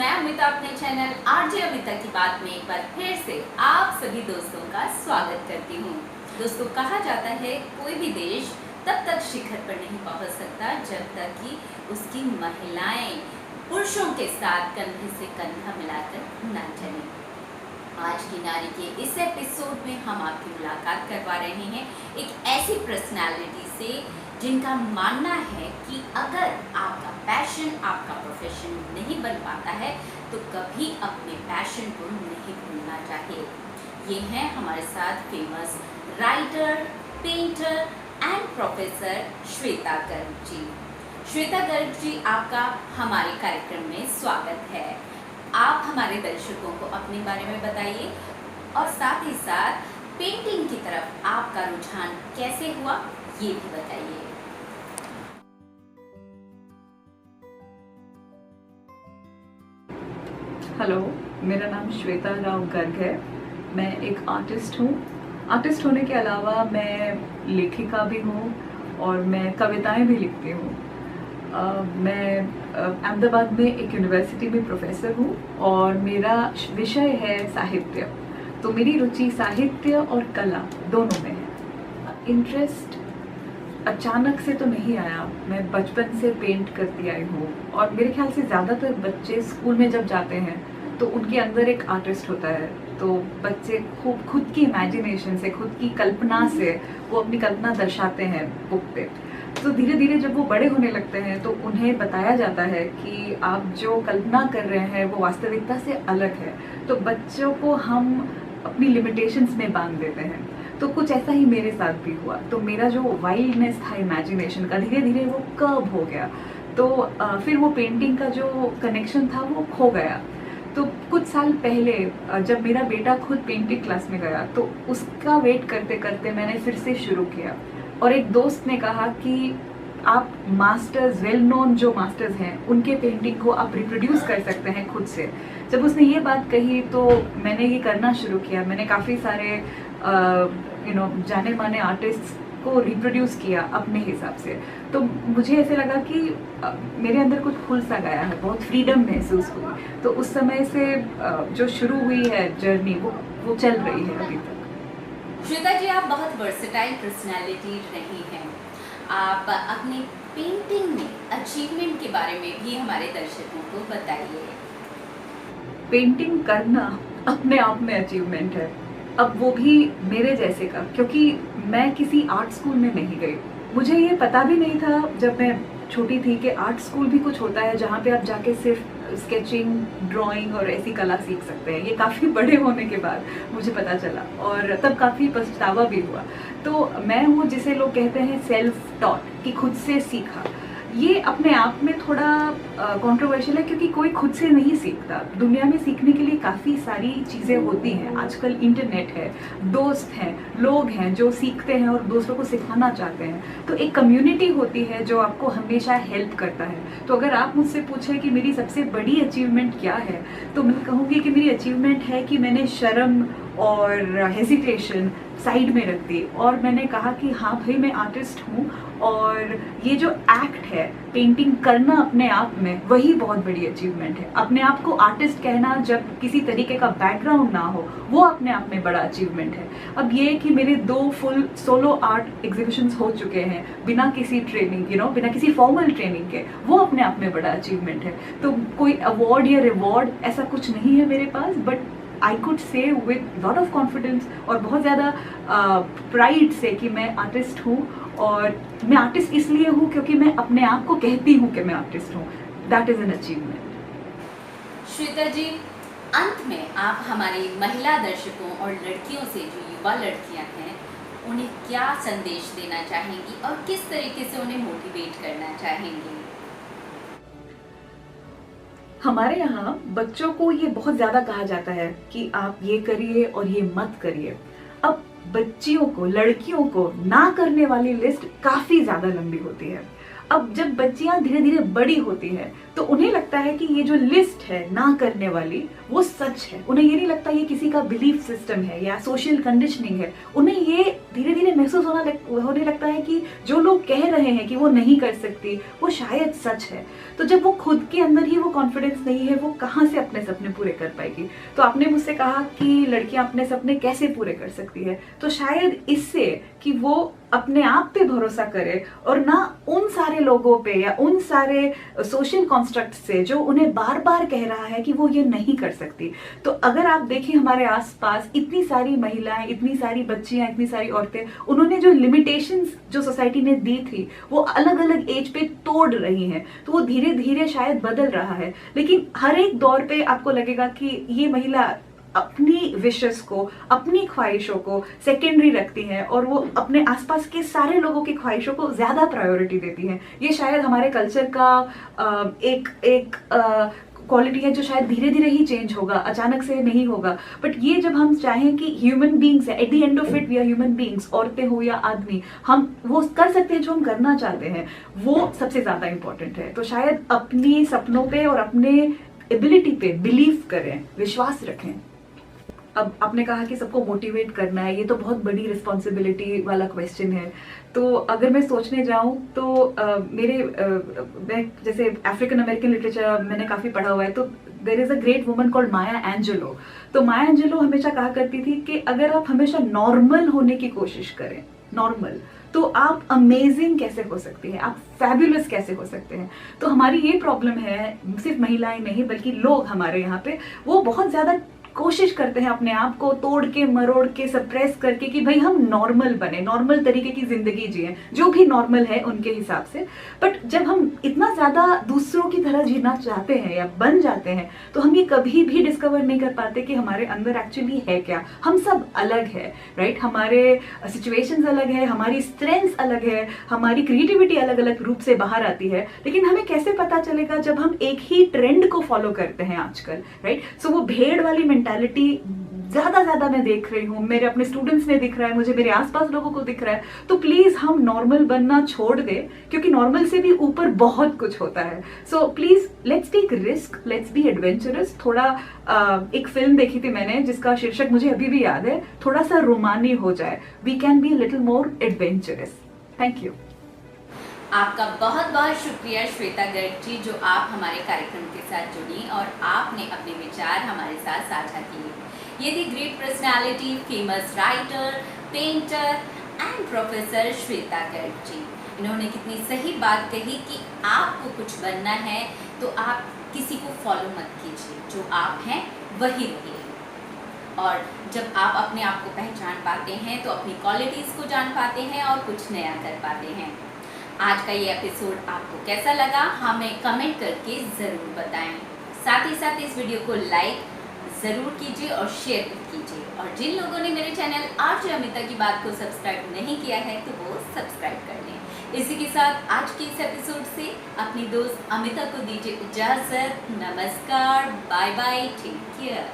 मैं अमिता अपने channel RJ Amita की बात में एक बार फिर से आप सभी दोस्तों का स्वागत करती हूँ। दोस्तों, कहा जाता है कोई भी देश तब तक शिखर पर नहीं पहुँच सकता जब तक कि उसकी महिलाएं पुरुषों के साथ कंधे से कंधा मिलाकर ना चलें। आज की नारी के इस एपिसोड में हम आपकी मुलाकात करवा रहे हैं एक ऐसी पर्सनालिटी से जिनका मानना है कि अगर आपका पैशन, आपका प्रोफेशन नहीं बन पाता है तो कभी अपने पैशन को नहीं भूलना चाहिए। ये हैं हमारे साथ famous writer, painter and professor Shweta Garg ji. Shweta Garg ji, आपका हमारे कार्यक्रम में स्वागत है। आप हमारे दर्शकों को अपने बारे में बताइए और साथ ही साथ पेंटिंग की तरफ आपका रुझान कैसे हुआ ये भी बताइए। हेलो, मेरा नाम श्वेता राव गर्ग है। मैं एक आर्टिस्ट हूँ। आर्टिस्ट होने के अलावा मैं लेखिका भी हूँ और मैं कविताएं भी लिखती हूँ। मैं अहमदाबाद में एक यूनिवर्सिटी में प्रोफेसर हूँ और मेरा विषय है साहित्य। तो मेरी रुचि साहित्य और कला दोनों में है। इंटरेस्ट अचानक से तो नहीं आया, मैं बचपन से पेंट करती आई हूँ और मेरे ख्याल से ज़्यादातर बच्चे स्कूल में जब जाते हैं तो उनके अंदर एक आर्टिस्ट होता है। तो बच्चे खूब खुद की इमेजिनेशन से, खुद की कल्पना से वो अपनी कल्पना दर्शाते हैं बुक पे। तो धीरे धीरे जब वो बड़े होने लगते हैं तो उन्हें बताया जाता है कि आप जो कल्पना कर रहे हैं वो वास्तविकता से अलग है। तो बच्चों को हम अपनी लिमिटेशंस में बांध देते हैं। तो कुछ ऐसा ही मेरे साथ भी हुआ। तो मेरा जो वाइल्डनेस था इमेजिनेशन का, धीरे धीरे वो कर्व हो गया। तो फिर वो पेंटिंग का जो कनेक्शन था वो खो गया। तो कुछ साल पहले जब मेरा बेटा खुद पेंटिंग क्लास में गया तो उसका वेट करते करते मैंने फिर से शुरू किया। और एक दोस्त ने कहा कि आप मास्टर्स, वेल नोन जो मास्टर्स हैं उनके पेंटिंग को आप रिप्रोड्यूस कर सकते हैं खुद से। जब उसने ये बात कही तो मैंने ये करना शुरू किया। मैंने काफ़ी सारे जाने माने आर्टिस्ट को रिप्रोड्यूस किया अपने हिसाब से। तो मुझे ऐसे लगा कि मेरे अंदर कुछ खुल सा गया है, बहुत फ्रीडम महसूस हुई। तो उस समय से जो शुरू हुई है जर्नी वो चल रही है अभी तक। श्वेता जी, आप बहुत वर्सेटाइल पर्सनालिटी रही हैं। आप अपनी पेंटिंग में अचीवमेंट के बारे में भी हमारे दर्शकों को बताइए। पेंटिंग करना अपने आप में अचीवमेंट है, अब वो भी मेरे जैसे का, क्योंकि मैं किसी आर्ट स्कूल में नहीं गई। मुझे ये पता भी नहीं था जब मैं छोटी थी कि आर्ट स्कूल भी कुछ होता है जहाँ पे आप जाके सिर्फ स्केचिंग, ड्राइंग और ऐसी कला सीख सकते हैं। ये काफ़ी बड़े होने के बाद मुझे पता चला और तब काफ़ी पछतावा भी हुआ। तो मैं हूँ जिसे लोग कहते हैं सेल्फ टॉट, कि खुद से सीखा। ये अपने आप में थोड़ा कंट्रोवर्शियल है क्योंकि कोई खुद से नहीं सीखता। दुनिया में सीखने के लिए काफ़ी सारी चीज़ें होती हैं। आजकल इंटरनेट है, दोस्त हैं, लोग हैं जो सीखते हैं और दूसरों को सिखाना चाहते हैं। तो एक कम्युनिटी होती है जो आपको हमेशा हेल्प करता है। तो अगर आप मुझसे पूछें कि मेरी सबसे बड़ी अचीवमेंट क्या है तो मैं कहूँगी कि मेरी अचीवमेंट है कि मैंने शर्म और हेजिटेशन साइड में रख दी और मैंने कहा कि हाँ भाई, मैं आर्टिस्ट हूँ और ये जो एक्ट है पेंटिंग करना अपने आप में, वही बहुत बड़ी अचीवमेंट है। अपने आप को आर्टिस्ट कहना जब किसी तरीके का बैकग्राउंड ना हो, वो अपने आप में बड़ा अचीवमेंट है। अब ये कि मेरे 2 फुल सोलो आर्ट एग्जीबिशंस हो चुके हैं बिना किसी ट्रेनिंग, बिना किसी फॉर्मल ट्रेनिंग के, वो अपने आप में बड़ा अचीवमेंट है। तो कोई अवार्ड या रिवॉर्ड ऐसा कुछ नहीं है मेरे पास, but I could say with lot of confidence और बहुत ज़्यादा प्राइड से कि मैं आर्टिस्ट हूँ। और मैं आर्टिस्ट इसलिए हूँ क्योंकि मैं अपने आप को कहती हूँ कि मैं आर्टिस्ट हूँ। That is an achievement. Shweta ji, अंत में आप हमारे महिला दर्शकों और लड़कियों से, जो युवा लड़कियां हैं, उन्हें क्या संदेश देना चाहेंगी और किस तरीके से उन्हें मोटिवेट करना चाहेंगी? हमारे यहाँ बच्चों को ये बहुत ज़्यादा कहा जाता है कि आप ये करिए और ये मत करिए। अब बच्चियों को, लड़कियों को ना करने वाली लिस्ट काफ़ी ज़्यादा लंबी होती है। अब जब बच्चियां धीरे धीरे बड़ी होती हैं तो उन्हें लगता है कि ये जो लिस्ट है ना करने वाली वो सच है। उन्हें ये नहीं लगता ये किसी का बिलीफ सिस्टम है या सोशल कंडीशनिंग है। उन्हें ये धीरे धीरे महसूस होने लगता है कि जो लोग कह रहे हैं कि वो नहीं कर सकती वो शायद सच है। तो जब वो खुद के अंदर ही वो कॉन्फिडेंस नहीं है, वो कहाँ से अपने सपने पूरे कर पाएगी। तो आपने मुझसे कहा कि लड़कियां अपने सपने कैसे पूरे कर सकती है, तो शायद इससे कि वो अपने आप पे भरोसा करे और ना उन सारे लोगों पे या उन सारे सोशल कॉन्स्ट्रक्ट से जो उन्हें बार बार कह रहा है कि वो ये नहीं कर सकती। तो अगर आप देखें हमारे आसपास इतनी सारी महिलाएं, इतनी सारी बच्चियां, इतनी सारी औरतें, उन्होंने जो लिमिटेशंस जो सोसाइटी ने दी थी वो अलग अलग एज पे तोड़ रही हैं। तो वो धीरे धीरे शायद बदल रहा है, लेकिन हर एक दौर पे आपको लगेगा कि ये महिला अपनी विशेस को, अपनी ख्वाहिशों को सेकेंडरी रखती है और वो अपने आसपास के सारे लोगों की ख्वाहिशों को ज्यादा प्रायोरिटी देती है। ये शायद हमारे कल्चर का एक क्वालिटी है जो शायद धीरे धीरे ही चेंज होगा, अचानक से नहीं होगा। बट ये जब हम चाहें कि ह्यूमन बींग्स है, at the end of it we are human beings, औरतें हो या आदमी, हम वो कर सकते हैं जो हम करना चाहते हैं, वो सबसे ज्यादा इंपॉर्टेंट है। तो शायद अपनी सपनों पे और अपने एबिलिटी पे बिलीव करें, विश्वास रखें। अब आपने कहा कि सबको मोटिवेट करना है, ये तो बहुत बड़ी रिस्पॉन्सिबिलिटी वाला क्वेश्चन है। तो अगर मैं सोचने जाऊं तो मैं जैसे अफ्रीकन अमेरिकन लिटरेचर मैंने काफ़ी पढ़ा हुआ है, तो there is a great woman called Maya Angelou. तो माया एंजेलो हमेशा कहा करती थी कि अगर आप हमेशा नॉर्मल होने की कोशिश करें, नॉर्मल, तो आप अमेजिंग कैसे हो सकती हैं, आप फैबुलस कैसे हो सकते हैं। तो हमारी ये प्रॉब्लम है, सिर्फ महिलाएं नहीं बल्कि लोग हमारे यहाँ पे, वो बहुत ज़्यादा कोशिश करते हैं अपने आप को तोड़ के मरोड़ के सप्रेस करके कि भाई हम नॉर्मल बने, नॉर्मल तरीके की जिंदगी जिए, जो भी नॉर्मल है उनके हिसाब से। बट जब हम इतना ज्यादा दूसरों की तरह जीना चाहते हैं या बन जाते हैं, तो हम ये कभी भी डिस्कवर नहीं कर पाते कि हमारे अंदर एक्चुअली है क्या। हम सब अलग है, राइट? हमारे सिचुएशंस अलग है, हमारी स्ट्रेंथ्स अलग है, हमारी क्रिएटिविटी अलग अलग रूप से बाहर आती है। लेकिन हमें कैसे पता चलेगा जब हम एक ही ट्रेंड को फॉलो करते हैं आजकल, राइट? सो वो भेड़ वाली मेंटालिटी ज्यादा मैं देख रही हूँ, मेरे अपने स्टूडेंट्स में दिख रहा है, मुझे मेरे आसपास लोगों को दिख रहा है। तो प्लीज हम नॉर्मल बनना छोड़ दे, क्योंकि नॉर्मल से भी ऊपर बहुत कुछ होता है। So please let's take risk, let's be adventurous. थोड़ा एक फिल्म देखी थी मैंने जिसका शीर्षक मुझे अभी भी याद है, थोड़ा सा रोमानी हो जाए, we can be little more adventurous. Thank you. आपका बहुत बहुत शुक्रिया श्वेता गर्ग जी, जो आप हमारे कार्यक्रम के साथ जुड़ी और आपने अपने विचार हमारे साथ साझा किए। ये थी great personality, famous writer, painter and professor Shweta Garg ji. इन्होंने कितनी सही बात कही कि आपको कुछ बनना है तो आप किसी को फॉलो मत कीजिए, जो आप हैं वही रहिए। और जब आप अपने आप को पहचान पाते हैं तो अपनी क्वालिटीज़ को जान पाते हैं और कुछ नया कर पाते हैं। आज का ये एपिसोड आपको कैसा लगा हमें कमेंट करके ज़रूर बताएं। साथ ही साथ इस वीडियो को लाइक ज़रूर कीजिए और शेयर कीजिए। और जिन लोगों ने मेरे चैनल आरजे अमिता की बात को सब्सक्राइब नहीं किया है तो वो सब्सक्राइब कर लें। इसी के साथ आज के इस एपिसोड से अपनी दोस्त अमिता को दीजिए इजाज़त। नमस्कार, बाय बाय, टेक केयर।